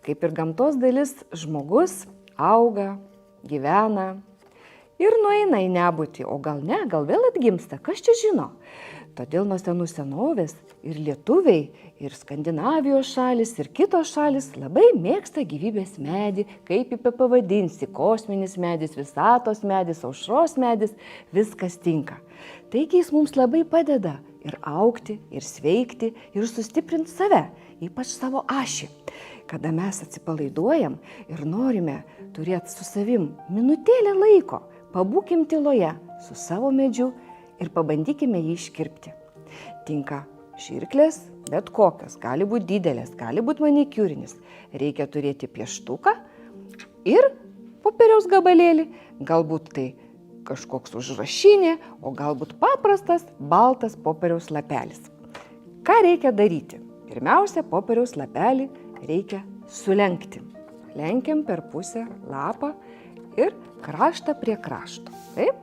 kaip ir gamtos dalis, žmogus auga, gyvena ir nueina į nebūtį, o gal ne, gal vėl atgimsta, kas čia žino. Todėl nuo senų senovės ir lietuviai, ir Skandinavijos šalis, ir kitos šalis labai mėgsta gyvybės medį, kaip jį pavadinsi, kosminis medis, visatos medis, aušros medis, viskas tinka. Taigi jis mums labai padeda ir augti, ir sveikti, ir sustiprinti save, ypač savo ašį. Kada mes atsipalaiduojam ir norime turėti su savim minutėlę laiko, pabūkim tyloje su savo medžiu ir pabandykime jį iškirpti. Tinka žirklės, bet kokios, gali būti didelės, gali būti manikiūrinis. Reikia turėti pieštuką ir popieriaus gabalėlį, galbūt tai kažkoks užrašinė, o galbūt paprastas baltas popieriaus lapelis. Ką reikia daryti? Pirmiausia, popieriaus lapelį reikia sulenkti. Lenkiam per pusę lapą ir kraštą prie krašto. Taip?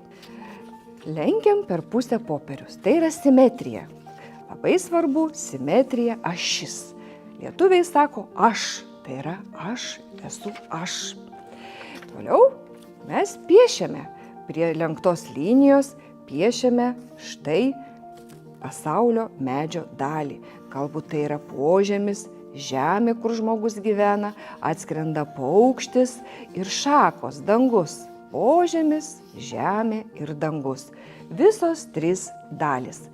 Lenkiam per pusę popierius. Tai yra simetrija. Labai svarbu simetrija ašis. Lietuviai sako aš. Tai yra aš esu aš. Toliau mes piešiame. Prie lenktos linijos piešiame štai pasaulio medžio dalį. Galbūt tai yra požemis, žemė, kur žmogus gyvena, atskrenda paukštis ir šakos, dangus. Požemis, žemė ir dangus. Visos trys dalys.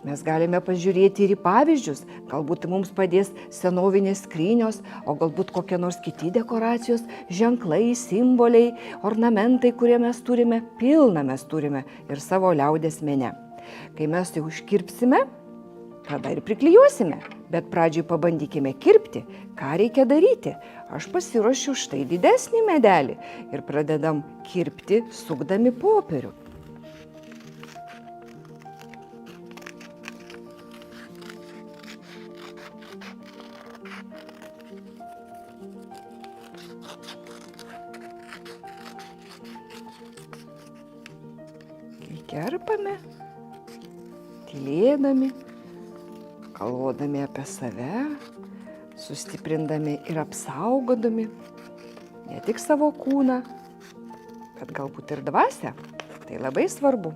Mes galime pažiūrėti ir į pavyzdžius, galbūt mums padės senovinės skrynios, o galbūt kokie nors kiti dekoracijos, ženklai, simboliai, ornamentai, kurie mes turime, pilną mes turime ir savo liaudies mene. Kai mes jau iškirpsime, tada ir priklijuosime, bet pradžiai pabandykime kirpti, ką reikia daryti. Aš pasiruošiu štai didesnį medelį ir pradedam kirpti, sukdami popierių. Kerpame, tylėdami, galvodami apie save, sustiprindami ir apsaugodami ne tik savo kūną, bet galbūt ir dvasią. Tai labai svarbu.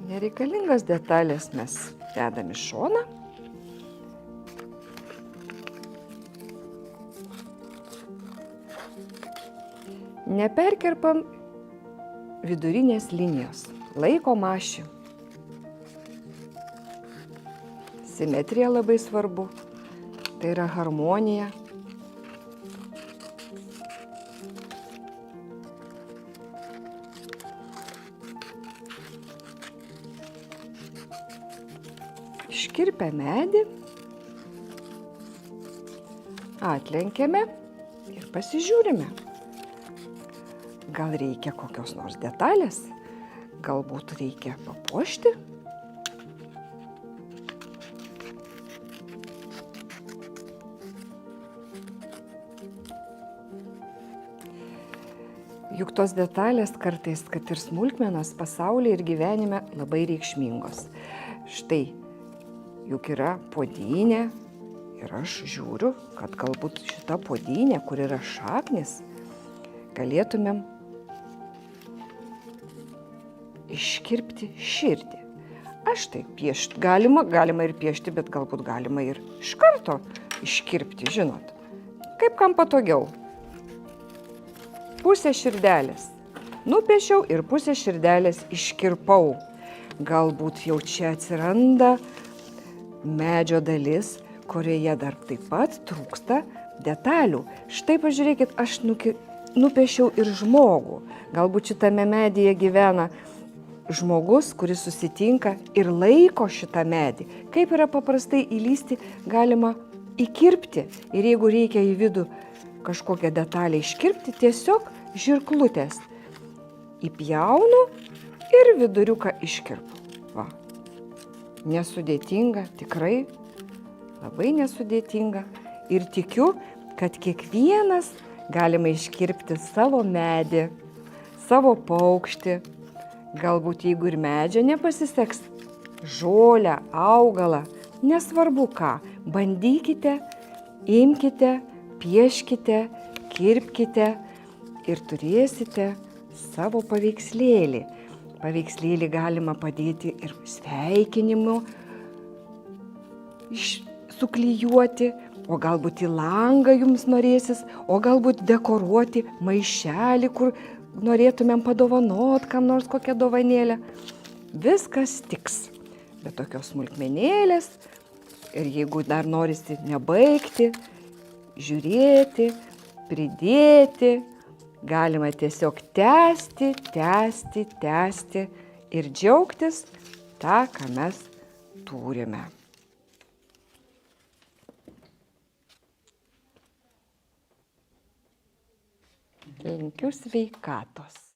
Nereikalingas detalės mes dedam į šoną. Neperkerpam vidurinės linijos. Laikom ašį. Simetrija labai svarbu. Tai yra harmonija. Iškirpę medį, atlenkiame ir pasižiūrime. Gal reikia kokios nors detalės, galbūt reikia papuošti. Juk tos detalės kartais, kad ir smulkmenos pasaulyje ir gyvenime labai reikšmingos. Štai, juk yra puodynė ir aš žiūriu, kad galbūt šita puodynė, kur yra šaknis, galėtumėm iškirpti širdį. Aš tai piešti galima ir piešti, bet galbūt galima ir iš karto iškirpti, žinot. Kaip kam patogiau. Pusę širdelės nupiešiau ir pusę širdelės iškirpau. Galbūt jau čia atsiranda medžio dalis, kurioje dar taip pat trūksta detalių. Štai pažiūrėkit, aš nupiešiau ir žmogų. Galbūt šitame medyje gyvena žmogus, kuris susitinka ir laiko šitą medį. Kaip yra paprastai įlysti, galima įkirpti. Ir jeigu reikia į vidų kažkokią detalę iškirpti, tiesiog žirklutės įpjaunu ir viduriuką iškirpu. Va. Nesudėtinga, tikrai labai nesudėtinga. Ir tikiu, kad kiekvienas galima iškirpti savo medį, savo paukštį, galbūt jeigu ir medžio nepasiseks, žolę, augalą, nesvarbu ką, bandykite, imkite, pieškite, kirpkite ir turėsite savo paveikslėlį. Paveikslėlį galima padėti ir sveikinimu suklijuoti, o galbūt į langą jums norėsis, o galbūt dekoruoti maišelį, kur norėtumėm padovanot kam nors kokią dovanėlę. Viskas tiks. Bet tokios smulkmenėlės ir jeigu dar norisi nebaigti, žiūrėti, pridėti, galima tiesiog tęsti ir džiaugtis tą, ką mes turime. Linkiu sveikatos.